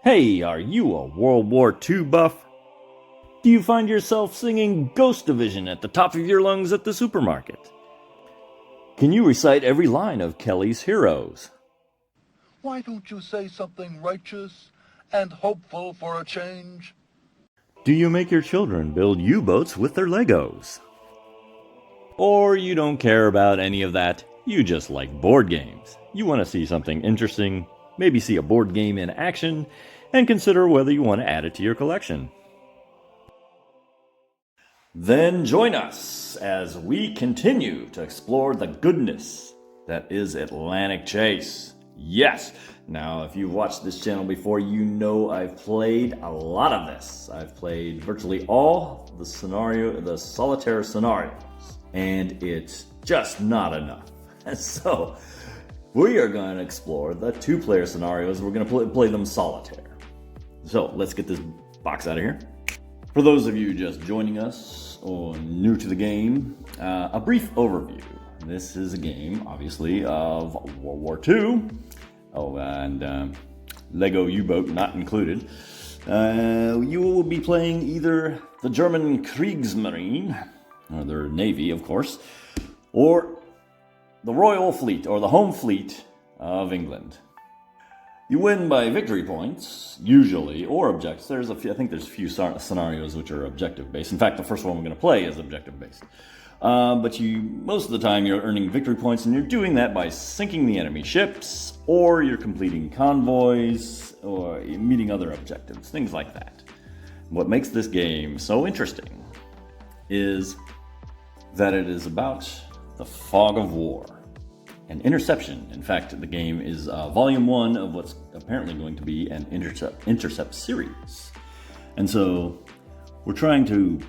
Hey, are you a World War II buff? Do you find yourself singing Ghost Division at the top of your lungs at the supermarket? Can you recite every line of Kelly's Heroes? Why don't you say something righteous and hopeful for a change? Do you make your children build U-boats with their Legos? Or you don't care about any of that, you just like board games. You want to see something interesting, maybe see a board game in action, and consider whether you want to add it to your collection. Then join us as we continue to explore the goodness that is Atlantic Chase. Yes, now if you've watched this channel before, you know I've played a lot of this. I've played virtually all the solitaire scenarios, and it's just not enough. So we are going to explore the two-player scenarios. We're going to play them solitaire. So let's get this box out of here. For those of you just joining us or new to the game, a brief overview. This is a game, obviously, of World War II. Oh, and Lego U-boat not included. You will be playing either the German Kriegsmarine, or their navy, of course, or the Royal Fleet, or the home fleet of England. You win by victory points, usually, or objectives. I think there's a few scenarios which are objective-based. In fact, the first one we're going to play is objective-based. But most of the time you're earning victory points, and you're doing that by sinking the enemy ships, or you're completing convoys, or meeting other objectives, things like that. What makes this game so interesting is that it is about the fog of war. An interception. In fact, the game is volume 1 of what's apparently going to be an intercept series. And so we're trying to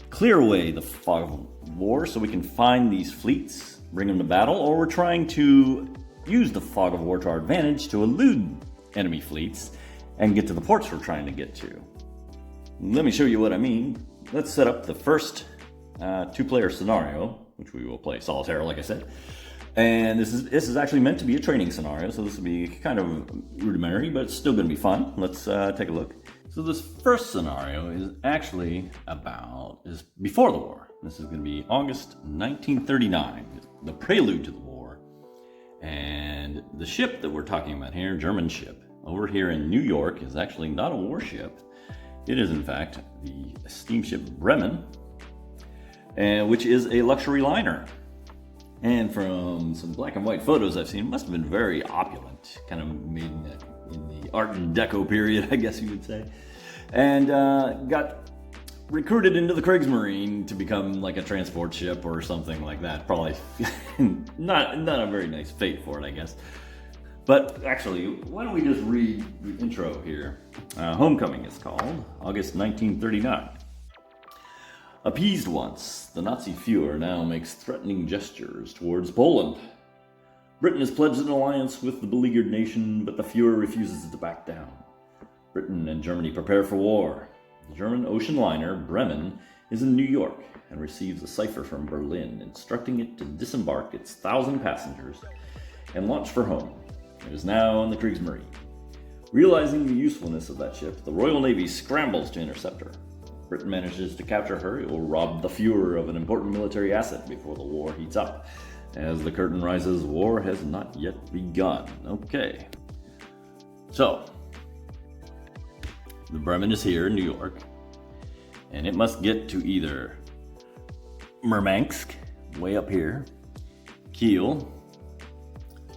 clear away the fog of war so we can find these fleets, bring them to battle, or we're trying to use the fog of war to our advantage to elude enemy fleets and get to the ports we're trying to get to. Let me show you what I mean. Let's set up the first two-player scenario, which we will play solitaire, like I said. And this is actually meant to be a training scenario, so this will be kind of rudimentary, but it's still going to be fun. Let's take a look. So this first scenario is actually is before the war. This is going to be August 1939, the prelude to the war. And the ship that we're talking about here, German ship, over here in New York, is actually not a warship. It is, in fact, the steamship Bremen, which is a luxury liner. And from some black and white photos I've seen, it must have been very opulent, kind of made in the Art Deco period, I guess you would say. And got recruited into the Kriegsmarine to become like a transport ship or something like that. Probably not a very nice fate for it, I guess. But actually, why don't we just read the intro here. Homecoming is called, August 1939. Appeased once, the Nazi Führer now makes threatening gestures towards Poland. Britain has pledged an alliance with the beleaguered nation, but the Führer refuses to back down. Britain and Germany prepare for war. The German ocean liner, Bremen, is in New York and receives a cipher from Berlin instructing it to disembark its 1,000 passengers and launch for home. It is now in the Kriegsmarine. Realizing the usefulness of that ship, the Royal Navy scrambles to intercept her. Britain manages to capture her. It will rob the Führer of an important military asset before the war heats up. As the curtain rises, war has not yet begun. Okay. So, the Bremen is here in New York, and it must get to either Murmansk, way up here, Kiel,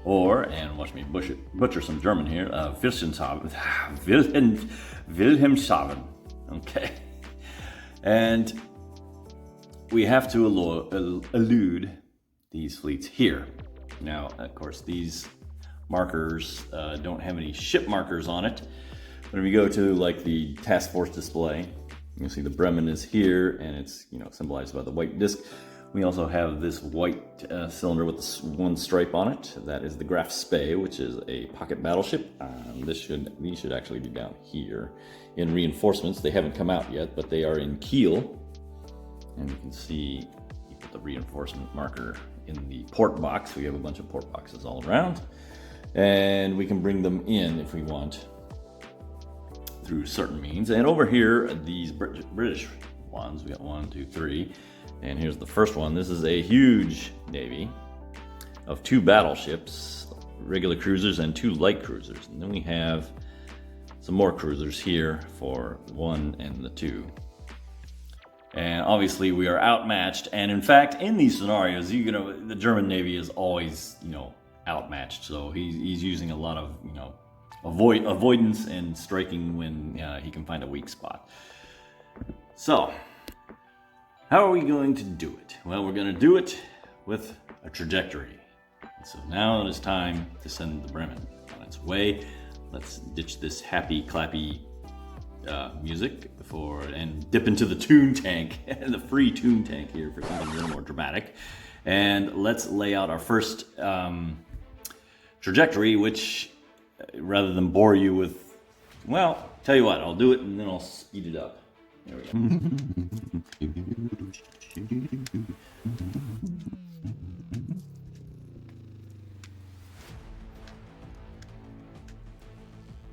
or, and watch me butcher some German here, Wilhelmshaven. Okay. And we have to elude these fleets here. Now, of course, these markers don't have any ship markers on it. But if you go to like the task force display, you'll see the Bremen is here, and it's symbolized by the white disc. We also have this white cylinder with this one stripe on it. That is the Graf Spee, which is a pocket battleship. These should actually be down here in reinforcements. They haven't come out yet, but they are in Kiel. And you can see, you put the reinforcement marker in the port box. We have a bunch of port boxes all around. And we can bring them in if we want. through certain means. And over here, these British ones, we got 1, 2, 3. And here's the first one. This is a huge navy of 2 battleships, regular cruisers and 2 light cruisers. And then we have some more cruisers here for 1 and the 2. And obviously we are outmatched. And in fact, in these scenarios, the German Navy is always, outmatched. So he's using a lot of, avoidance and striking when he can find a weak spot. So, how are we going to do it? Well, we're going to do it with a trajectory. And so now it is time to send the Bremen on its way. Let's ditch this happy, clappy music and dip into the toon tank, the free toon tank here for something a little more dramatic. And let's lay out our first trajectory, which, rather than bore you with, well, tell you what, I'll do it and then I'll speed it up. There we go.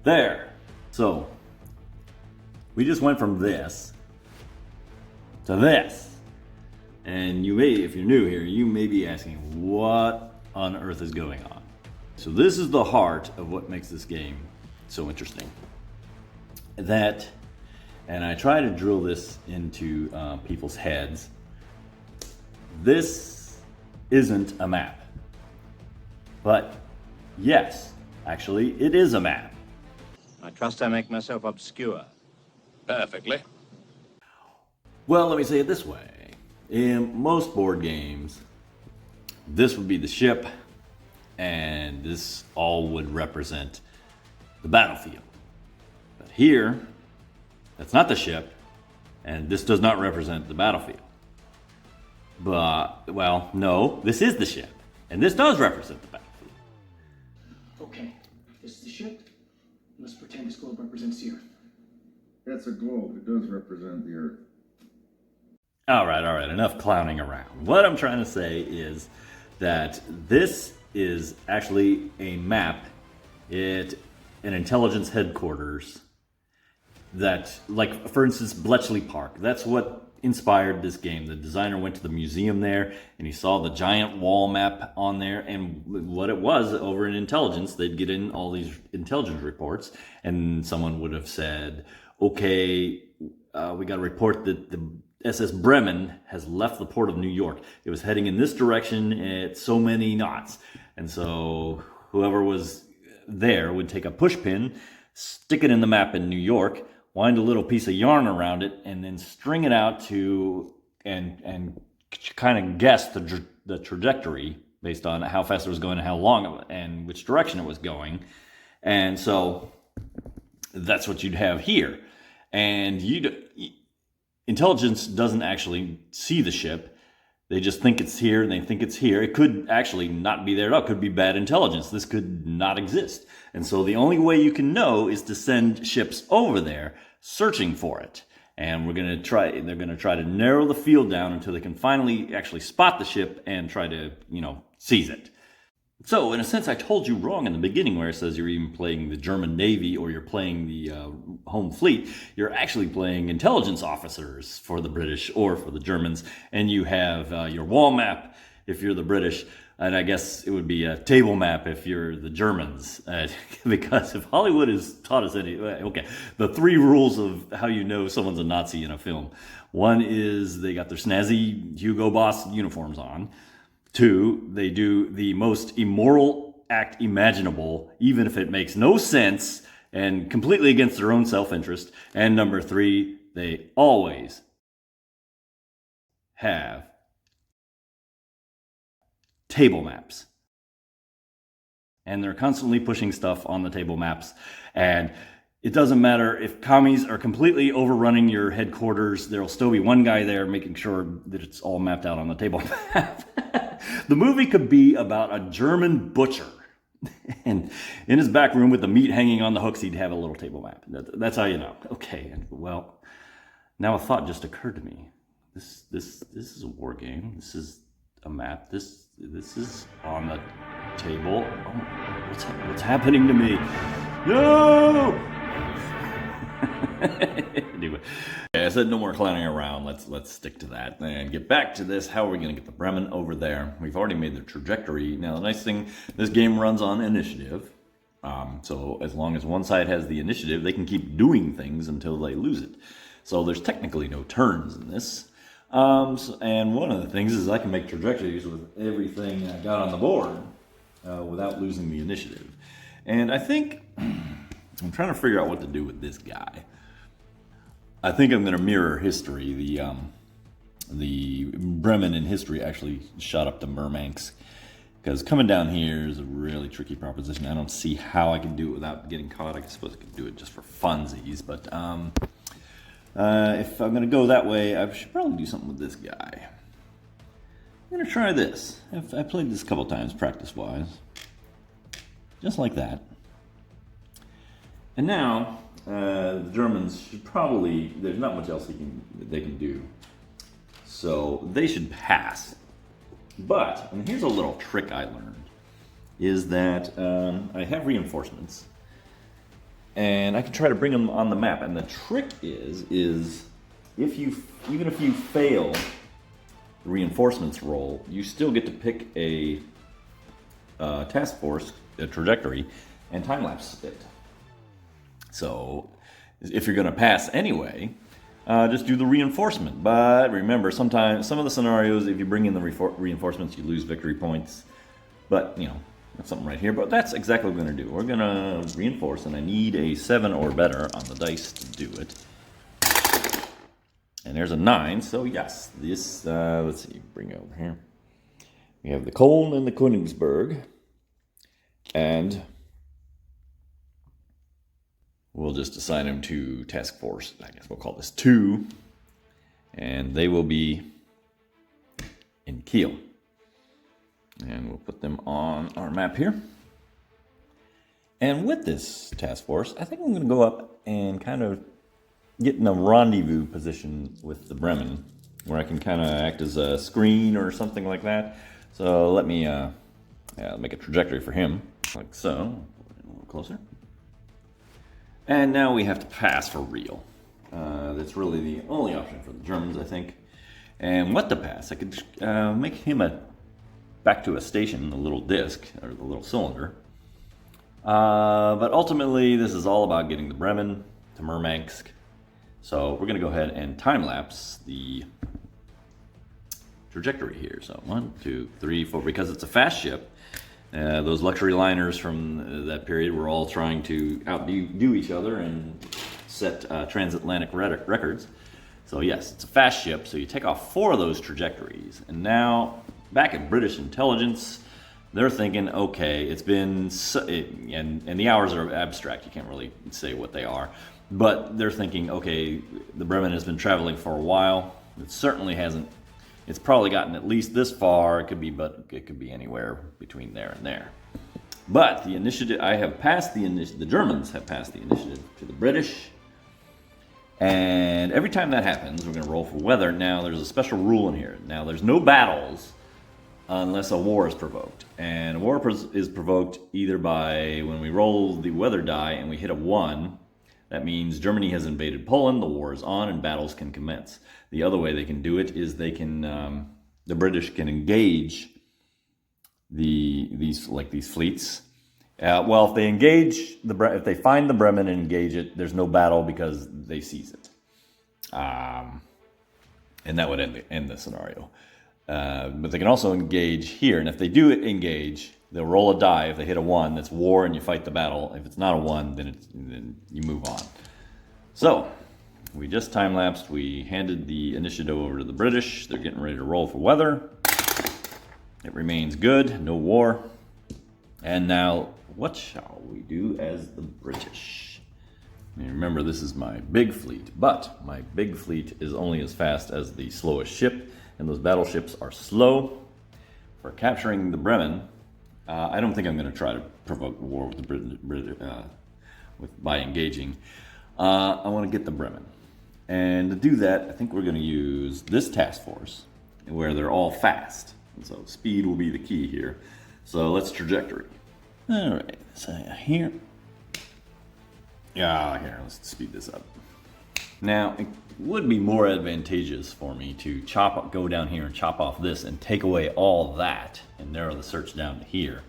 There. So, we just went from this to this. And you may, if you're new here, you may be asking, what on earth is going on? So this is the heart of what makes this game so interesting. And I try to drill this into people's heads. This isn't a map. But yes, actually, it is a map. I trust I make myself obscure. Perfectly. Well, let me say it this way. In most board games, this would be the ship, and this all would represent the battlefield. But here, that's not the ship, and this does not represent the battlefield. But, well, no, this is the ship, and this does represent the battlefield. Okay, this is the ship. Let's pretend this globe represents the Earth. That's a globe. It does represent the Earth. All right, enough clowning around. What I'm trying to say is that this is actually a map at an intelligence headquarters that, like, for instance, Bletchley Park. That's what inspired this game. The designer went to the museum there and he saw the giant wall map on there, and what it was, over in intelligence, they'd get in all these intelligence reports, and someone would have said, okay, we got a report that the SS Bremen has left the port of New York. It was heading in this direction at so many knots. And so whoever was there would take a push pin, stick it in the map in New York, wind a little piece of yarn around it, and then string it out to and kind of guess the trajectory based on how fast it was going and how long and which direction it was going. And so that's what you'd have here. And intelligence doesn't actually see the ship. They just think it's here and they think it's here. It could actually not be there at all. It could be bad intelligence. This could not exist. And so the only way you can know is to send ships over there searching for it. And they're going to try to narrow the field down until they can finally actually spot the ship and try to, seize it. So, in a sense, I told you wrong in the beginning where it says you're even playing the German Navy or you're playing the home fleet. You're actually playing intelligence officers for the British or for the Germans. And you have your wall map if you're the British. And I guess it would be a table map if you're the Germans. Because if Hollywood has taught us okay, the 3 rules of how you know someone's a Nazi in a film. One is they got their snazzy Hugo Boss uniforms on. 2, they do the most immoral act imaginable, even if it makes no sense and completely against their own self-interest. And number 3, they always have table maps. And they're constantly pushing stuff on the table maps. And it doesn't matter if commies are completely overrunning your headquarters, there'll still be one guy there making sure that it's all mapped out on the table map. The movie could be about a German butcher. And in his back room with the meat hanging on the hooks, he'd have a little table map. That's how you know. Okay, well, now a thought just occurred to me. This is a war game. This is a map. This is on the table. Oh, what's happening to me? No! Anyway, I said no more clowning around. Let's stick to that and get back to this. How are we going to get the Bremen over there? We've already made the trajectory. Now, the nice thing, this game runs on initiative. So as long as one side has the initiative, they can keep doing things until they lose it. So there's technically no turns in this. And one of the things is I can make trajectories with everything I got on the board without losing the initiative. And I think I'm trying to figure out what to do with this guy. I think I'm going to mirror history. The Bremen in history actually shot up to Murmansk, because coming down here is a really tricky proposition. I don't see how I can do it without getting caught. I suppose I could do it just for funsies, but if I'm going to go that way, I should probably do something with this guy. I'm going to try this. I played this a couple times practice-wise. Just like that. And now, the Germans should probably, there's not much else they can do. So they should pass. But, and here's a little trick I learned, is that I have reinforcements. And I can try to bring them on the map. And the trick is even if you fail the reinforcements roll, you still get to pick a task force, a trajectory, and time-lapse it. So if you're going to pass anyway, just do the reinforcement. But remember, sometimes, some of the scenarios, if you bring in the reinforcements, you lose victory points. But, you know, that's something right here. But that's exactly what we're going to do. We're going to reinforce, and I need a 7 or better on the dice to do it. And there's a 9, so yes, this, let's see, bring it over here. We have the Köln and the Königsberg. And we'll just assign them to task force. I guess we'll call this 2. And they will be in Kiel. And we'll put them on our map here. And with this task force, I think I'm going to go up and kind of get in a rendezvous position with the Bremen, where I can kind of act as a screen or something like that. So let me make a trajectory for him, like so. A little closer. And now we have to pass for real. That's really the only option for the Germans, I think. And what to pass? I could make him back to a station, the little disc, or the little cylinder. But ultimately, this is all about getting the Bremen to Murmansk. So we're going to go ahead and time-lapse the trajectory here. So 1, 2, 3, 4, because it's a fast ship. Those luxury liners from that period were all trying to outdo each other and set transatlantic records. So yes, it's a fast ship, so you take off 4 of those trajectories. And now, back at British intelligence, they're thinking, okay, it's been, and the hours are abstract, you can't really say what they are. But they're thinking, okay, the Bremen has been traveling for a while. It certainly hasn't. It's probably gotten at least this far. It could be anywhere between there and there. But the initiative, I have passed the initiative. The Germans have passed the initiative to the British. And every time that happens, we're going to roll for weather. Now, there's a special rule in here. Now, there's no battles unless a war is provoked. And a war is provoked either by when we roll the weather die and we hit a 1. That means Germany has invaded Poland, the war is on, and battles can commence. The other way they can do it is they can, the British can engage these fleets. Well, if they engage if they find the Bremen and engage it, there's no battle because they seize it, and that would end the scenario. But they can also engage here, and if they do engage, they'll roll a die. If they hit a 1, that's war, and you fight the battle. If it's not a 1, then you move on. So, we just time-lapsed. We handed the initiative over to the British. They're getting ready to roll for weather. It remains good, no war. And now, what shall we do as the British? And remember, this is my big fleet, but my big fleet is only as fast as the slowest ship, and those battleships are slow. For capturing the Bremen, I don't think I'm going to try to provoke war with the by engaging. I want to get the Bremen. And to do that, I think we're going to use this task force, where they're all fast. And so speed will be the key here. So let's trajectory. All right, so here. Yeah, here, let's speed this up. Now, it would be more advantageous for me to go down here and chop off this and take away all that and narrow the search down to here.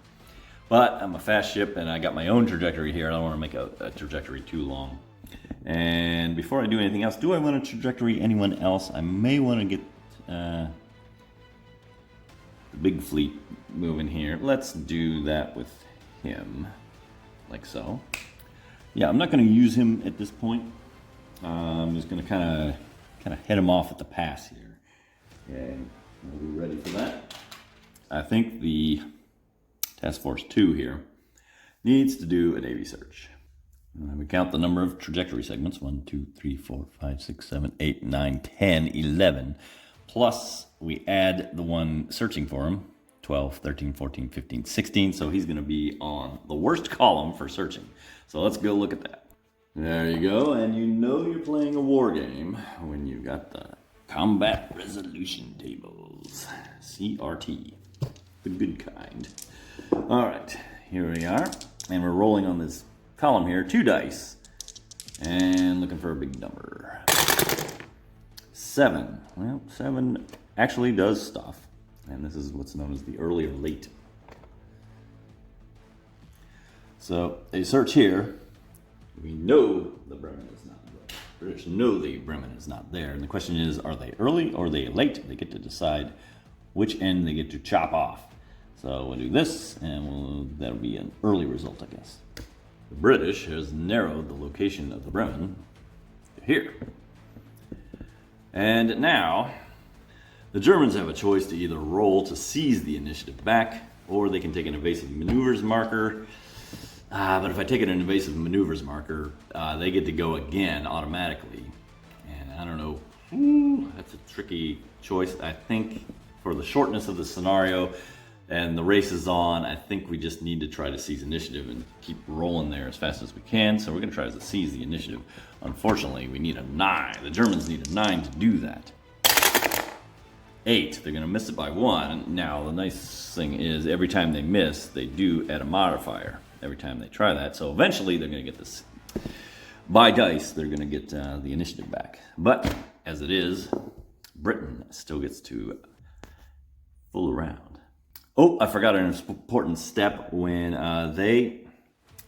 But I'm a fast ship and I got my own trajectory here. I don't want to make a trajectory too long. And before I do anything else, do I want to trajectory anyone else? I may want to get the big fleet moving here. Let's do that with him, like so. Yeah, I'm not going to use him at this point. I'm just going to kind of head him off at the pass here. Okay, we'll be ready for that. I think the Task Force 2 here needs to do a Navy search. We count the number of trajectory segments, 1, 2, 3, 4, 5, 6, 7, 8, 9, 10, 11. Plus, we add the one searching for him, 12, 13, 14, 15, 16. So he's going to be on the worst column for searching. So let's go look at that. There you go, and you know you're playing a war game when you got the combat resolution tables, CRT, the good kind. All right, here we are, and we're rolling on this column here, 2 dice, and looking for a big number. 7. Well, 7 actually does stuff, and this is what's known as the early or late. So a search here. We know the Bremen is not there. British know the Bremen is not there. And the question is, are they early or are they late? They get to decide which end they get to chop off. So we'll do this, and that'll be an early result, I guess. The British has narrowed the location of the Bremen to here. And now, the Germans have a choice to either roll to seize the initiative back, or they can take an evasive maneuvers marker. But if I take an invasive maneuvers marker, they get to go again automatically. And I don't know, that's a tricky choice. I think for the shortness of the scenario and the race is on, I think we just need to try to seize initiative and keep rolling there as fast as we can. So we're going to try to seize the initiative. Unfortunately, we need a 9. The Germans need a 9 to do that. 8, they're going to miss it by 1. Now, the nice thing is every time they miss, they do add a modifier. Every time they try that. So eventually they're going to get this. By dice, they're going to get the initiative back. But as it is, Britain still gets to fool around. Oh, I forgot an important step. When they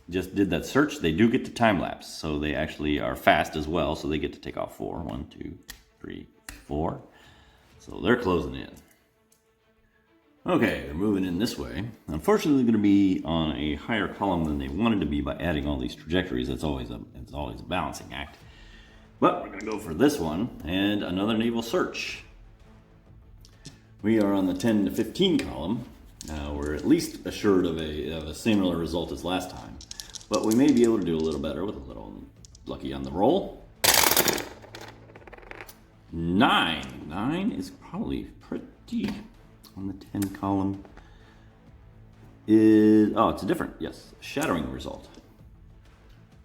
just did that search, they do get to time lapse. So they actually are fast as well. So they get to take off 4. 1, 2, 3, 4. So they're closing in. Okay, they're moving in this way. Unfortunately, they're going to be on a higher column than they wanted to be by adding all these trajectories. It's always a balancing act. But we're going to go for this one and another naval search. We are on the 10 to 15 column. We're at least assured of a similar result as last time. But we may be able to do a little better with a little lucky on the roll. 9. 9 is probably pretty... on the 10 column is, it's a different, yes, shattering result,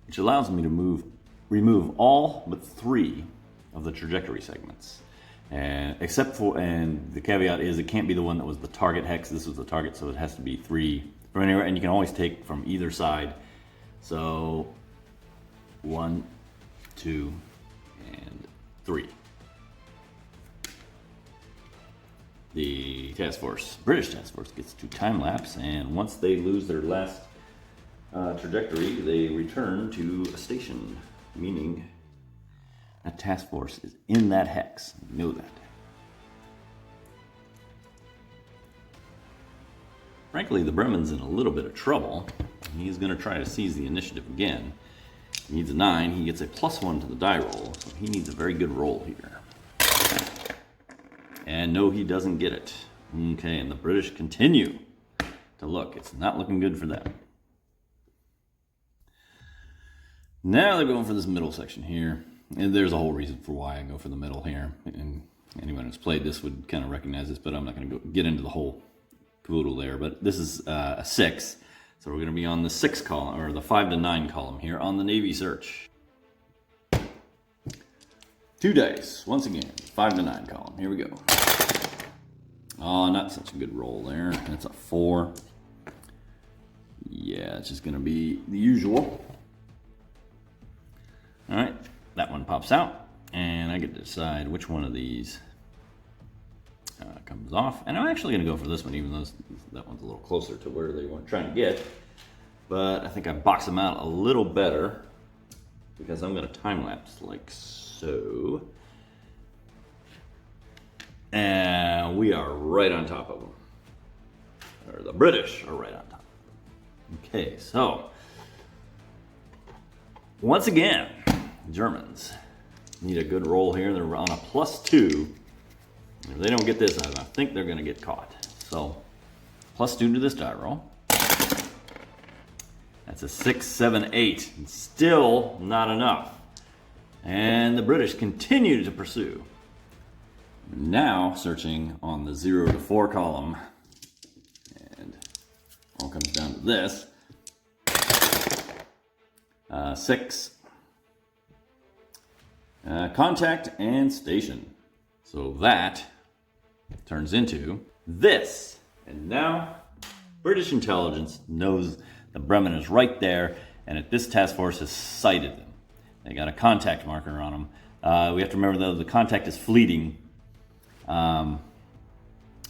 which allows me to remove all but 3 of the trajectory segments. And except for, and the caveat is it can't be the one that was the target hex. This was the target, so it has to be 3 from anywhere, and you can always take from either side. So 1, 2, and 3. The British task force gets to time lapse, and once they lose their last trajectory, they return to a station, meaning that task force is in that hex. You know that. Frankly, the Bremen's in a little bit of trouble. He's going to try to seize the initiative again. He needs a 9. He gets a +1 to the die roll, so he needs a very good roll here. And no, he doesn't get it. Okay, and the British continue to look. It's not looking good for them. Now they're going for this middle section here. And there's a whole reason for why I go for the middle here. And anyone who's played this would kind of recognize this, but I'm not going to get into the whole caboodle there. But this is a 6. So we're going to be on the 6 column, or the 5 to 9 column here on the Navy search. 2 dice, once again, 5 to 9 column. Here we go. Oh, not such a good roll there. That's a 4. Yeah, it's just going to be the usual. All right, that one pops out. I get to decide which one of these comes off. And I'm actually going to go for this one, even though that one's a little closer to where they weren't trying to get. But I think I box them out a little better because I'm going to time lapse like so. And we are right on top of them. Or the British are right on top. Okay, so once again, Germans need a good roll here. They're on a +2. If they don't get this, I think they're going to get caught. So +2 to this die roll. That's a 6, 7, 8. And still not enough. And the British continue to pursue. Now searching on the 0 to 4 column. And all comes down to this. 6. Contact and station. So that turns into this. And now British intelligence knows the Bremen is right there, and that this task force has sighted them. They got a contact marker on them. We have to remember, though, the contact is fleeting, but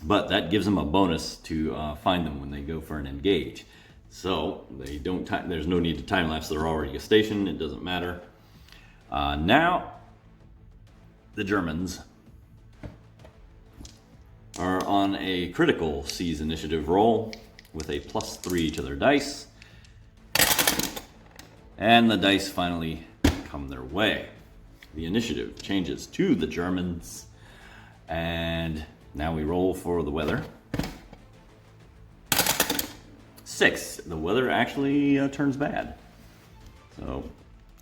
that gives them a bonus to find them when they go for an engage. So they don't. There's no need to time lapse. They're already stationed. It doesn't matter. Now the Germans are on a critical seize initiative roll with a +3 to their dice. And the dice finally come their way. The initiative changes to the Germans. And now we roll for the weather. 6. The weather actually turns bad. So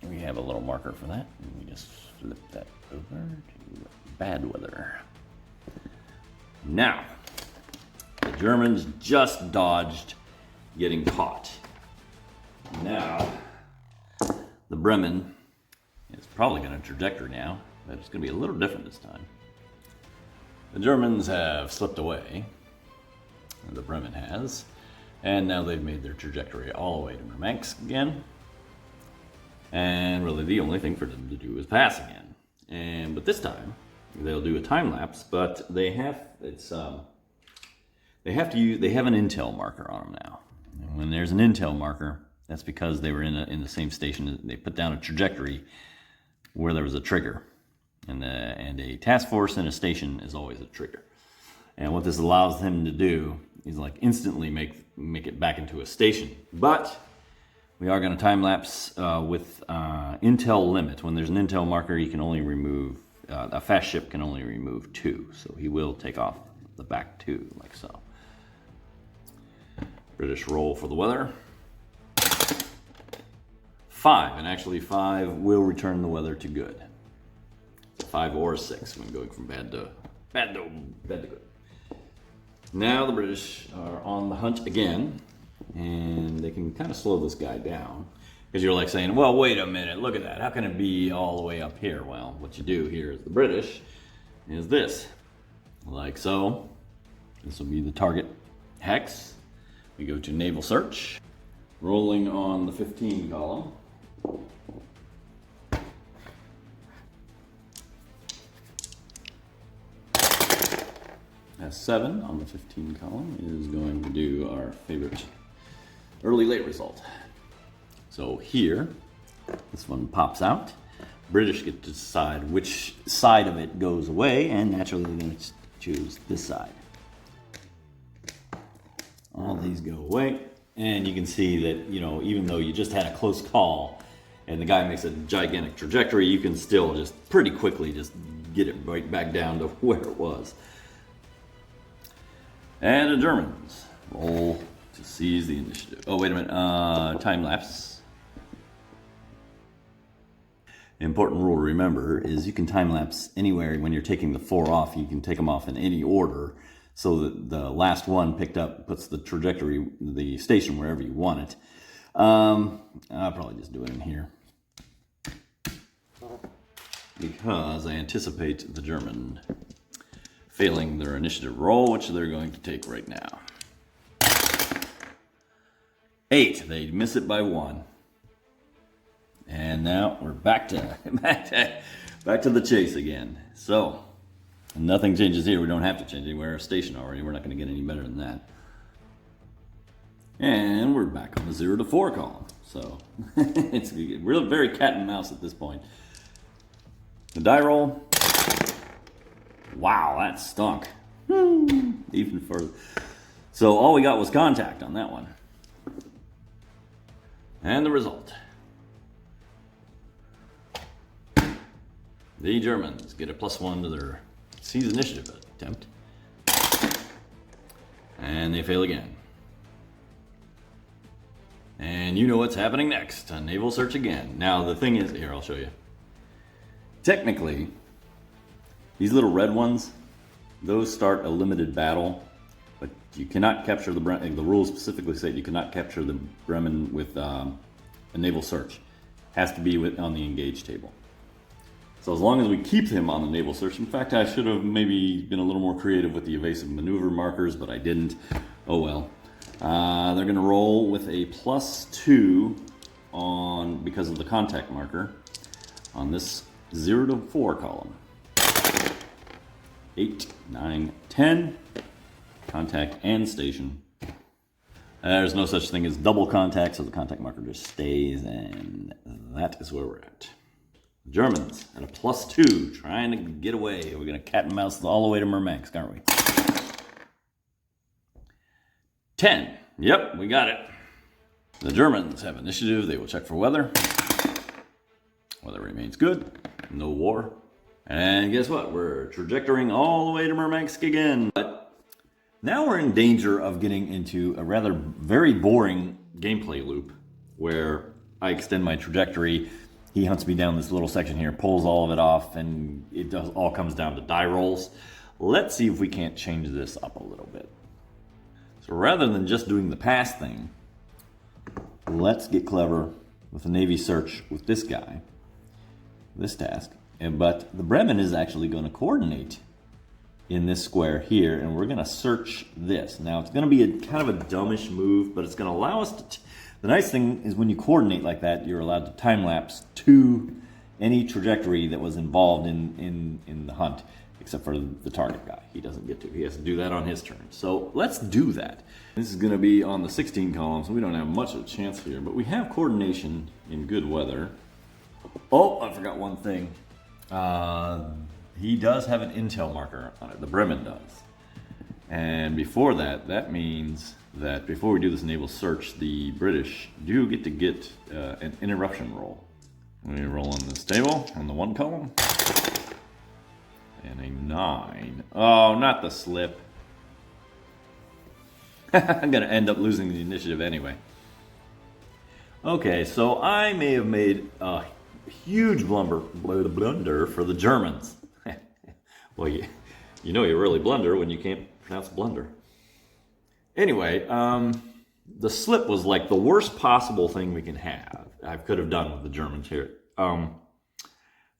we have a little marker for that. And we just flip that over to bad weather. Now, the Germans just dodged getting caught. Now, the Bremen is probably going to trajectory now, but it's going to be a little different this time. The Germans have slipped away, the Bremen has, and now they've made their trajectory all the way to Murmansk again. And really the only thing for them to do is pass again. But this time, they'll do a time lapse, but they have an intel marker on them now. And when there's an intel marker, that's because they were in the same station. They put down a trajectory where there was a trigger, and a task force in a station is always a trigger. And what this allows them to do is like instantly make it back into a station. But we are going to time lapse with intel limit. When there's an intel marker, you can only remove a fast ship can only remove 2, so he will take off the back 2, like so. British roll for the weather. 5, and actually 5 will return the weather to good. 5 or 6 when going from bad to good. Now the British are on the hunt again, and they can kind of slow this guy down. Because you're like saying, well, wait a minute, look at that. How can it be all the way up here? Well, what you do here is the British is this. Like so. This will be the target hex. We go to naval search. Rolling on the 15 column. That's 7 on the 15 column is going to do our favorite early-late result. So here, this one pops out. British get to decide which side of it goes away, and naturally they're going to choose this side. All these go away, and you can see that, you know, even though you just had a close call and the guy makes a gigantic trajectory, you can still just pretty quickly just get it right back down to where it was. And the Germans roll to seize the initiative. Oh, wait a minute, time lapse. Important rule to remember is you can time lapse anywhere. When you're taking the 4 off, you can take them off in any order, so that the last one picked up puts the trajectory, the station, wherever you want it. I'll probably just do it in here, because I anticipate the German failing their initiative roll, which they're going to take right now. 8, they miss it by 1. And now we're back to back to the chase again. So, nothing changes here. We don't have to change anywhere. We're stationed already. We're not going to get any better than that. And we're back on the 0 to 4 column. So, we're very cat and mouse at this point. The die roll. Wow, that stunk. Even further. So all we got was contact on that one. And the result. The Germans get a +1 to their seize initiative attempt. And they fail again. And you know what's happening next. A naval search again. Now the thing is, here I'll show you. Technically, these little red ones, those start a limited battle, but you cannot capture the Bremen. The rules specifically say you cannot capture the Bremen with a naval search. Has to be on the engage table. So as long as we keep him on the naval search, in fact, I should have maybe been a little more creative with the evasive maneuver markers, but I didn't. Oh well. They're going to roll with a +2 on because of the contact marker on this 0 to 4 column. 8, 9, 10, contact and station. There's no such thing as double contact, so the contact marker just stays, and that is where we're at. Germans at a +2, trying to get away. We're going to cat and mouse all the way to Murmansk, aren't we? 10. Yep, we got it. The Germans have initiative. They will check for weather. Weather remains good. No war. And guess what? We're trajectorying all the way to Murmansk again. But now we're in danger of getting into a rather very boring gameplay loop where I extend my trajectory. He hunts me down this little section here, pulls all of it off, and it all comes down to die rolls. Let's see if we can't change this up a little bit. So rather than just doing the pass thing, let's get clever with a Navy search with this guy, this task. But the Bremen is actually going to coordinate in this square here, and we're going to search this. Now, it's going to be a kind of a dumbish move, but it's going to allow us to... The nice thing is when you coordinate like that, you're allowed to time-lapse to any trajectory that was involved in the hunt, except for the target guy. He doesn't get to. He has to do that on his turn. So let's do that. This is going to be on the 16 column, so we don't have much of a chance here, but we have coordination in good weather. Oh, I forgot one thing. He does have an intel marker on it. The Bremen does. And before that, that means that before we do this naval search, the British do get to get an interruption roll. We roll on this table, on the 1 column. And a 9. Oh, not the slip. I'm going to end up losing the initiative anyway. Okay, so I may have made a huge blunder for the Germans. Well, you know you really blunder when you can't pronounce blunder. Anyway, the slip was like the worst possible thing we can have. I could have done with the Germans here.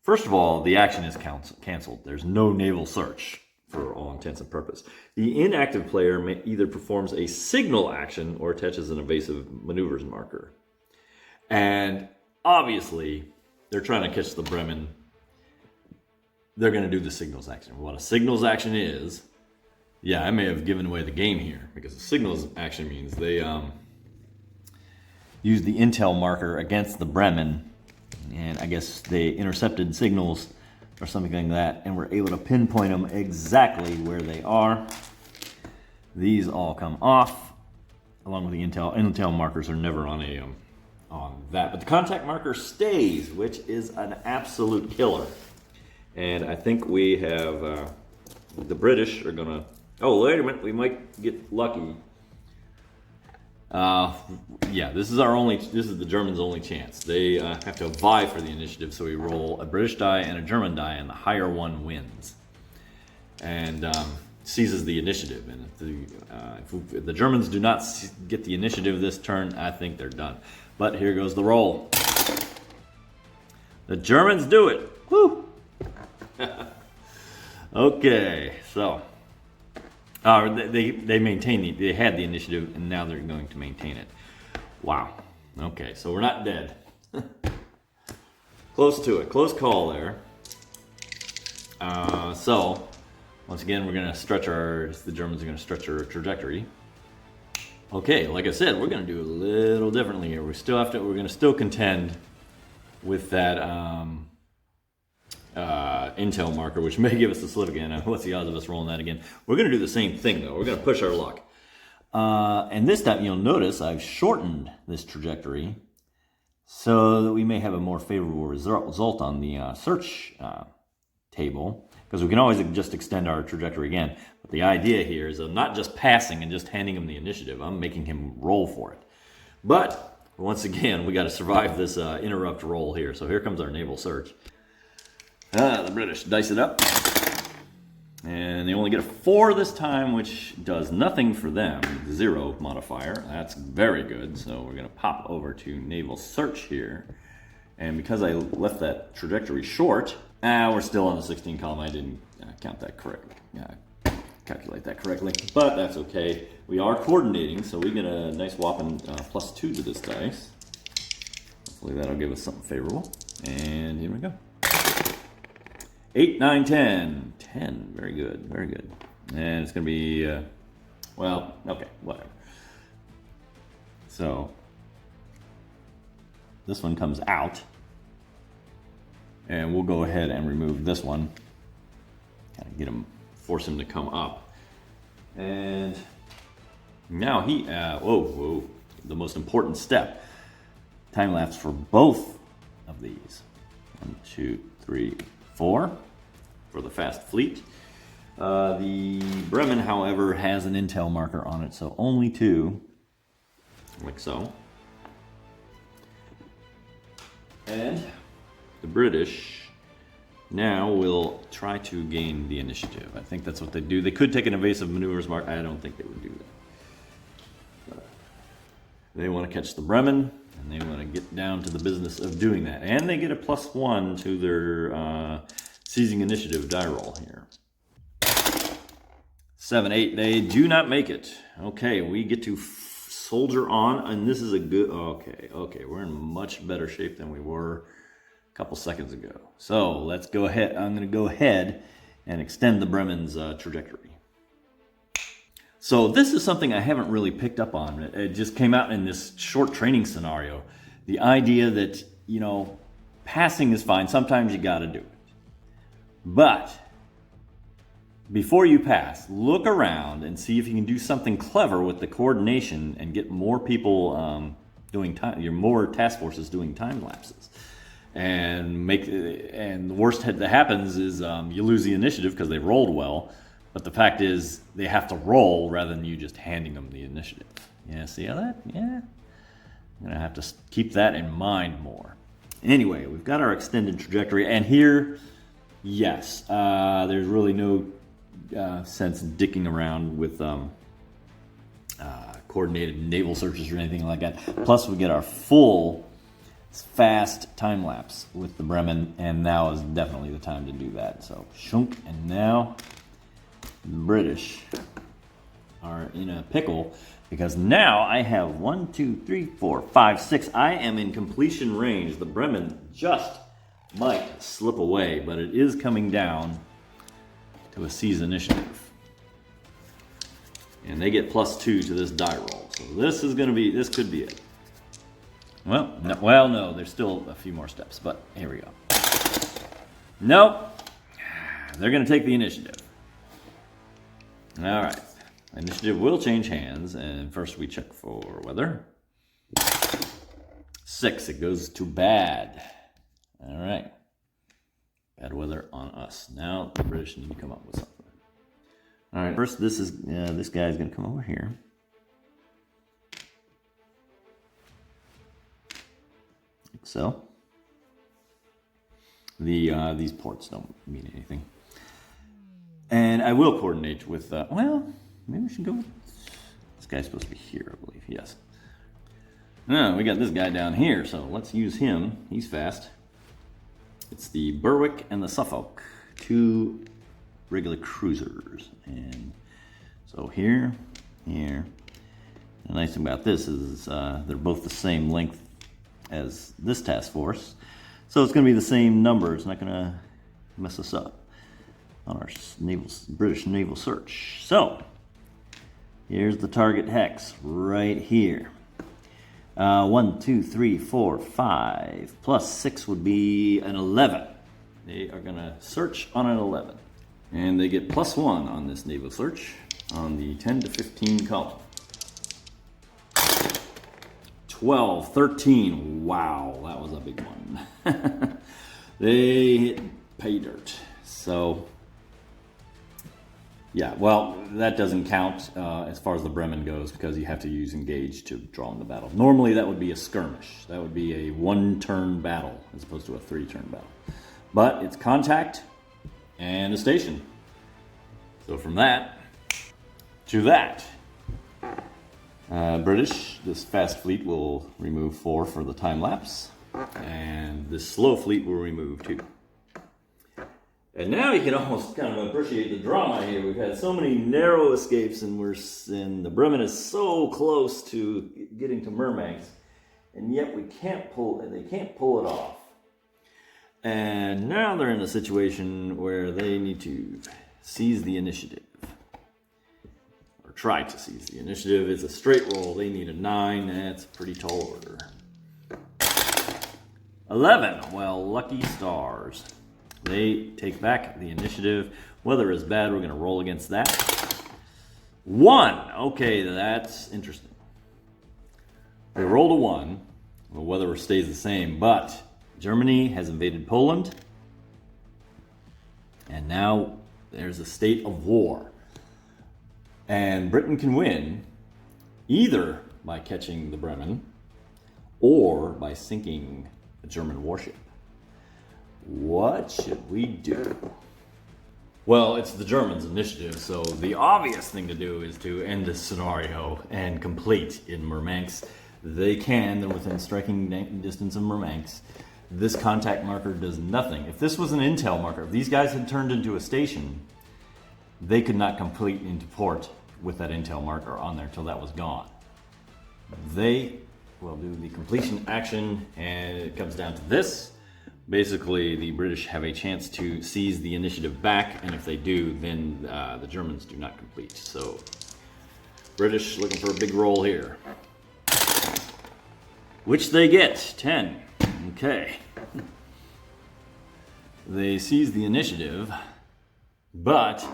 First of all, the action is canceled. There's no naval search for all intents and purposes. The inactive player either performs a signal action or attaches an evasive maneuvers marker. And obviously, they're trying to catch the Bremen. They're going to do the signals action. What a signals action is, yeah, I may have given away the game here, because the signals action means they use the intel marker against the Bremen, and I guess they intercepted signals or something like that, and were able to pinpoint them exactly where they are. These all come off, along with the intel markers are never on that, but the contact marker stays, which is an absolute killer. And I think we have the British are gonna. Oh, wait a minute, we might get lucky. Yeah, this is the Germans' only chance. They have to vie for the initiative, so we roll a British die and a German die, and the higher one wins. And seizes the initiative. And if the Germans do not get the initiative this turn, I think they're done. But here goes the roll. The Germans do it. Woo! Okay, so they maintain they had the initiative, and now they're going to maintain it. Wow. Okay, so we're not dead. Close to it. Close call there. So, once again, we're going to stretch the Germans are going to stretch our trajectory. Okay, like I said, we're going to do a little differently here. We're going to still contend with that intel marker, which may give us the slip again. What's the odds of us rolling that again? We're going to do the same thing, though. We're going to push our luck. And this time, you'll notice I've shortened this trajectory so that we may have a more favorable result on the search table, because we can always just extend our trajectory again. But the idea here is I'm not just passing and just handing him the initiative. I'm making him roll for it. But once again, we got to survive this interrupt roll here. So here comes our naval search. The British dice it up. And they only get a 4 this time, which does nothing for them. 0 modifier. That's very good. So we're going to pop over to naval search here. And because I left that trajectory short, we're still on the 16 column. I didn't count that correctly. Calculate that correctly. But that's okay. We are coordinating, so we get a nice whopping +2 to this dice. Hopefully that'll give us something favorable. And here we go. 8, 9, 10. 10. Very good. Very good. And it's going to be, well, okay, whatever. So, this one comes out. And we'll go ahead and remove this one. Kind of get him, force him to come up. And now he, whoa, the most important step. Time lapse for both of these. 1, 2, 3, 4 for the fast fleet. The Bremen, however, has an intel marker on it, so only 2, like so. And the British now will try to gain the initiative. I think that's what they do. They could take an evasive maneuvers mark. I don't think they would do that. But they want to catch the Bremen, and they want to get down to the business of doing that. And they get a +1 to their seizing initiative die roll here. 7, 8. They do not make it. Okay, we get to soldier on, and this is a good. Okay, we're in much better shape than we were couple seconds ago. So let's go ahead. I'm going to go ahead and extend the Bremen's trajectory. So this is something I haven't really picked up on. It just came out in this short training scenario. The idea that, you know, passing is fine. Sometimes you got to do it. But before you pass, look around and see if you can do something clever with the coordination and get more people doing time. More task forces doing time lapses. And the worst that happens is you lose the initiative because they rolled well, but the fact is they have to roll rather than you just handing them the initiative. Yeah, see how that? Yeah, I'm gonna have to keep that in mind more. Anyway, we've got our extended trajectory, and here, yes, there's really no sense in dicking around with coordinated naval searches or anything like that. Plus, we get our full fast time lapse with the Bremen, and now is definitely the time to do that. So shunk, and now the British are in a pickle because now I have 1, 2, 3, 4, 5, 6. I am in completion range. The Bremen just might slip away, but it is coming down to a seize initiative, and they get +2 to this die roll. So this could be it. Well, no, there's still a few more steps, but here we go. Nope. They're going to take the initiative. All right. Initiative will change hands, and first we check for weather. 6, it goes to bad. All right. Bad weather on us. Now the British need to come up with something. All right, first this guy is going to come over here. So these ports don't mean anything, and I will coordinate with. Well, maybe we should go with this guy's supposed to be here, I believe. Yes. No, we got this guy down here, so let's use him. He's fast. It's the Berwick and the Suffolk, 2 regular cruisers, and so here. The nice thing about this is they're both the same length as this task force, so it's going to be the same number. It's not going to mess us up. on our British naval search. So, here's the target hex right here. 1, 2, 3, 4, 5, plus 6 would be an 11. They are going to search on an 11. And they get +1 on this naval search on the 10 to 15 column. 12, 13. Wow, that was a big one. They hit pay dirt. So, yeah, well, that doesn't count as far as the Bremen goes because you have to use engage to draw in the battle. Normally that would be a skirmish. That would be a 1-turn battle as opposed to a 3-turn battle. But it's contact and a station. So from that to that, British, this fast fleet will remove 4 for the time lapse, and this slow fleet will remove 2. And now you can almost kind of appreciate the drama here. We've had so many narrow escapes, and the Bremen is so close to getting to Murmansk, and yet they can't pull it off. And now they're in a situation where they need to seize the initiative. Or try to seize the initiative. It's a straight roll. They need a 9. That's a pretty tall order. 11. Well, lucky stars. They take back the initiative. Weather is bad. We're going to roll against that. 1. Okay, that's interesting. They rolled a 1. The weather stays the same, but Germany has invaded Poland. And now there's a state of war. And Britain can win either by catching the Bremen or by sinking a German warship. What should we do? Well, it's the Germans' initiative, so the obvious thing to do is to end this scenario and complete in Murmansk. They can, they're within striking distance of Murmansk. This contact marker does nothing. If this was an intel marker, if these guys had turned into a station, they could not complete into port with that intel marker on there till that was gone. They will do the completion action, and it comes down to this. Basically, the British have a chance to seize the initiative back, and if they do, then the Germans do not complete. So, British looking for a big roll here. Which they get, 10. Okay. They seize the initiative, but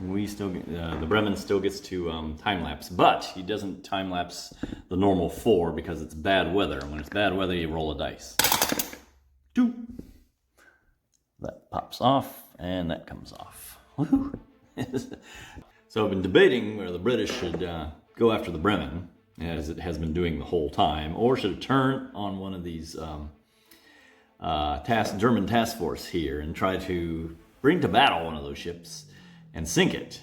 we still get, the Bremen still gets to time-lapse, but he doesn't time-lapse the normal 4 because it's bad weather. When it's bad weather, you roll a dice. 2. That pops off, and that comes off. Woohoo! So I've been debating whether the British should go after the Bremen, as it has been doing the whole time, or should it turn on one of these German task force here and try to bring to battle one of those ships and sink it.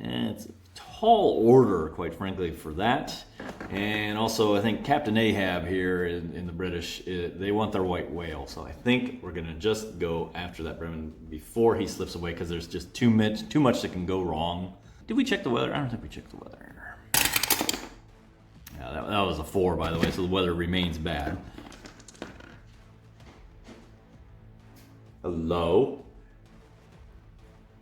And it's a tall order, quite frankly, for that. And also, I think Captain Ahab here in the British, they want their white whale. So I think we're going to just go after that Bremen before he slips away, because there's just too much that can go wrong. Did we check the weather? I don't think we checked the weather. Yeah, that was a 4, by the way, so the weather remains bad. Hello?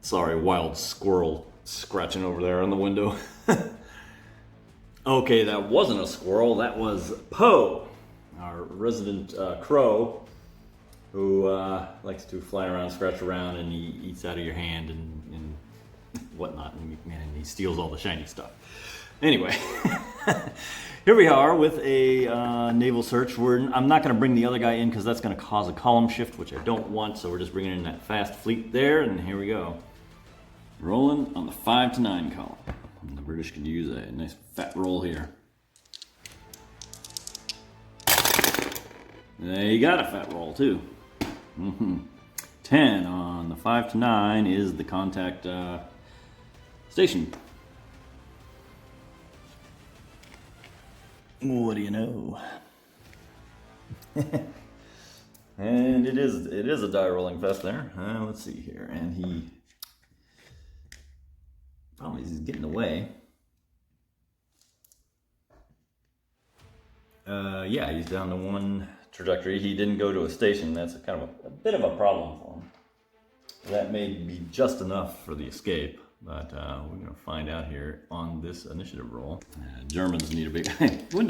Sorry, wild squirrel scratching over there on the window. Okay, that wasn't a squirrel, that was Poe, our resident crow, who likes to fly around, scratch around, and he eats out of your hand and whatnot, and he steals all the shiny stuff. Anyway, here we are with a naval search. I'm not going to bring the other guy in because that's going to cause a column shift, which I don't want, so we're just bringing in that fast fleet there, and here we go. Rolling on the 5 to 9 column. And the British could use a nice fat roll here. They got a fat roll too. 10 on the 5 to 9 is the contact station. What do you know? And it is a die rolling fest there. Let's see here, and he probably is getting away. Yeah, he's down to 1 trajectory. He didn't go to a station. That's kind of a bit of a problem for him. That may be just enough for the escape, but we're going to find out here on this initiative roll. Germans need a big... when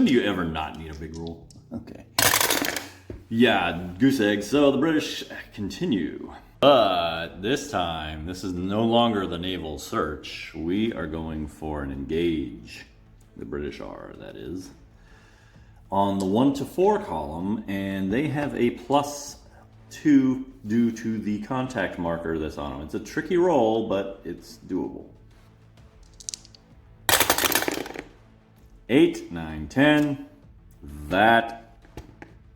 do you ever not need a big roll? Okay. Yeah, goose egg. So the British continue. But this time, this is no longer the naval search. We are going for an engage. The British are, that is. On the 1 to 4 column, and they have a +2 due to the contact marker that's on them. It's a tricky roll, but it's doable. 8, 9, 10. That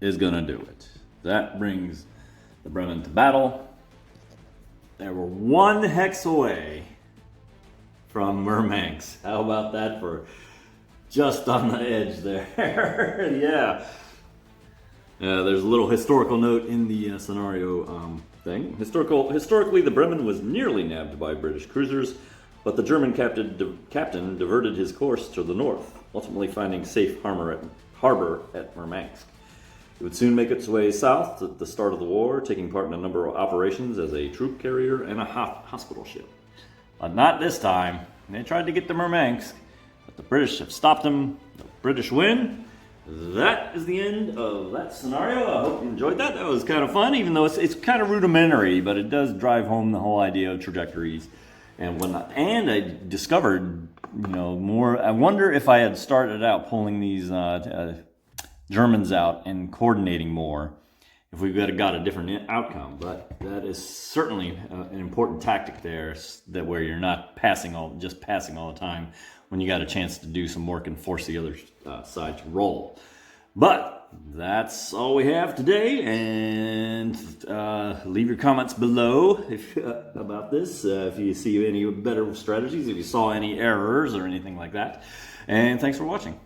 is gonna do it. That brings the Bremen to battle. They were 1 hex away from Murmansk. How about that for just on the edge there? Yeah. There's a little historical note in the scenario thing. Historically, the Bremen was nearly nabbed by British cruisers, but the German captain diverted his course to the north, ultimately finding safe harbor at Murmansk. It would soon make its way south at the start of the war, taking part in a number of operations as a troop carrier and a hospital ship. But not this time. They tried to get to Murmansk, but the British have stopped them. The British win. That is the end of that scenario. I hope you enjoyed that. That was kind of fun, even though it's kind of rudimentary, but it does drive home the whole idea of trajectories and whatnot. And I discovered, more. I wonder if I had started out pulling these Germans out and coordinating more, if we would have got a different outcome. But that is certainly an important tactic there, that where you're not just passing all the time, when you got a chance to do some work and force the other side to roll. But that's all we have today, and leave your comments below about this, if you see any better strategies, if you saw any errors or anything like that. And thanks for watching.